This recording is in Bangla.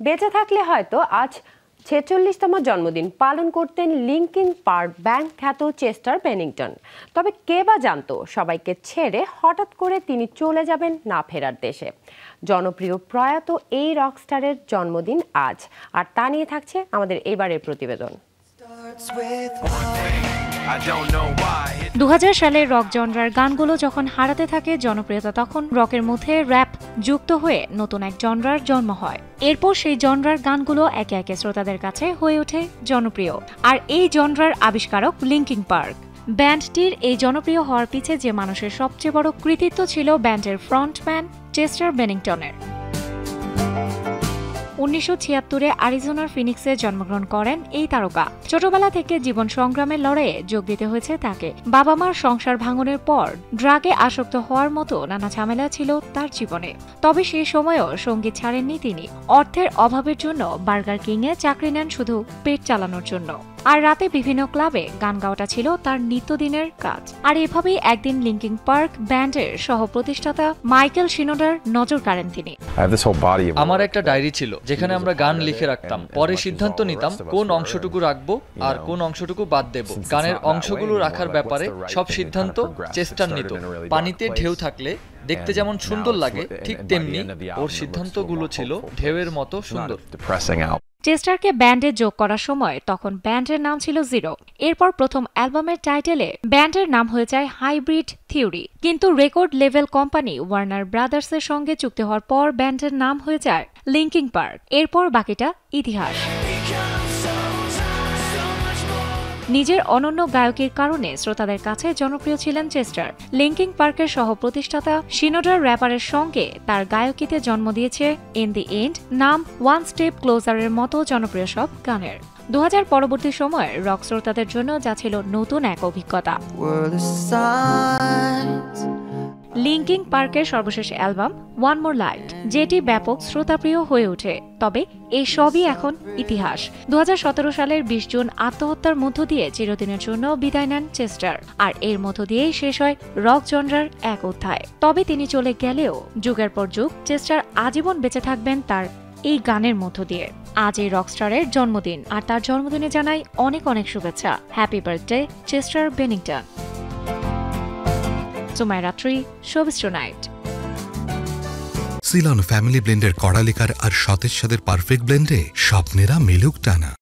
বেঁচে থাকলে হয়তো আজ ৪৬তম জন্মদিন পালন করতেন লিঙ্কিন পার্ক ব্যান্ড খ্যাত চেস্টার বেনিংটন। তবে কে বা জানতো সবাইকে ছেড়ে হঠাৎ করে তিনি চলে যাবেন না ফেরার দেশে। জনপ্রিয় প্রয়াত এই রকস্টারের জন্মদিন আজ, আর তা নিয়ে থাকছে আমাদের এবারের প্রতিবেদন। ২০০০ সালের রক জনরার গানগুলো যখন হারাতে থাকে জনপ্রিয়তা, তখন রকের মধ্যে র্যাপ যুক্ত হয়ে নতুন এক জনরার জন্ম হয়। এরপর সেই জনরার গানগুলো একে একে শ্রোতাদের কাছে হয়ে ওঠে জনপ্রিয়। আর এই জনরার আবিষ্কারক লিঙ্কিন পার্ক। ব্যান্ডটির এই জনপ্রিয় হওয়ার পিছে যে মানুষের সবচেয়ে বড় কৃতিত্ব ছিল ব্যান্ডের ফ্রন্টম্যান চেস্টার বেনিংটনের। ১৯৭৬-এ অ্যারিজোনার ফিনিক্সে জন্মগ্রহণ করেন এই তারকা। ছোটবেলা থেকে জীবন সংগ্রামের লড়াইয়ে যোগ দিতে হয়েছে তাকে। বাবা মার সংসার ভাঙনের পর ড্রাগে আসক্ত হওয়ার মতো নানা ঝামেলা ছিল তার জীবনে। তবে সেই সময়েও সঙ্গীত ছাড়েননি তিনি। অর্থের অভাবের জন্য বার্গার কিংয়ে চাকরি নেন শুধু পেট চালানোর জন্য। আর রাতে বিভিন্ন ক্লাবে গান গাওয়াটা ছিল তার নিত্যদিনের কাজ। আর এভাবেই একদিন লিঙ্কিন পার্ক ব্যান্ডের সহ প্রতিষ্ঠাতা মাইকেল শিনোডার নজর কাড়েন তিনি। আমার একটা ডায়েরি ছিল যেখানে আমরা গান লিখে রাখতাম। পরে সিদ্ধান্ত নিতাম কোন অংশটুকু রাখবো আর কোন অংশটুকু বাদ দেব। গানের অংশগুলো রাখার ব্যাপারে সব সিদ্ধান্ত চেস্টার নিত। পানিতে ঢেউ থাকলে দেখতে যেমন সুন্দর লাগে, ঠিক তেমনি ওর সিদ্ধান্তগুলো ছিল ঢেউয়ের মতো সুন্দর। চেস্টারকে ব্যান্ডে যোগ করার সময় তখন ব্যান্ডের নাম ছিল জিরো। এরপর প্রথম অ্যালবামের টাইটেলে ব্যান্ডের নাম হয়ে যায় হাইব্রিড থিওরি। কিন্তু রেকর্ড লেভেল কোম্পানি ওয়ার্নার ব্রাদার্সের সঙ্গে চুক্তি হওয়ার পর ব্যান্ডের নাম হয়ে যায় লিঙ্কিন পার্ক। এরপর বাকিটা ইতিহাস। নিজের অনন্য গায়কের কারণে শ্রোতাদের কাছে জনপ্রিয় ছিলেন চেস্টার। লিঙ্কিন পার্কের সহ প্রতিষ্ঠাতা শিনোডার র্যাপারের সঙ্গে তার গায়কিতে জন্ম দিয়েছে ইন দি এন্ড, নাম, ওয়ান স্টেপ ক্লোজারের মতো জনপ্রিয় সব গানের। ২০০০ পরবর্তী সময়ের রক শ্রোতাদের জন্য যা ছিল নতুন এক অভিজ্ঞতা। লিঙ্কিন পার্কের সর্বশেষ অ্যালবাম ওয়ান মোর লাইট, যেটি ব্যাপক শ্রোতাপ্রিয় হয়ে ওঠে। তবে এই সবই এখন ইতিহাস। ২০১৭ সালের ২০ জুন আত্মহত্যার মধ্য দিয়ে চিরদিনের জন্য বিদায় নেন চেস্টার। আর এর মধ্য দিয়েই শেষ হয় রক জনরার এক অধ্যায়। তবে তিনি চলে গেলেও যুগের পর যুগ চেস্টার আজীবন বেঁচে থাকবেন তার এই গানের মধ্য দিয়ে। আজ এই রকস্টারের জন্মদিন, আর তার জন্মদিনে জানাই অনেক অনেক শুভেচ্ছা। Happy birthday Chester Bennington. Sumaira tree, showbiz tonight. Ceylon family ব্লেন্ডের কড়ালিকার আর সতেজ স্বাদের পারফেক্ট ব্লেন্ডে স্বপ্নেরা মেলুক টানা।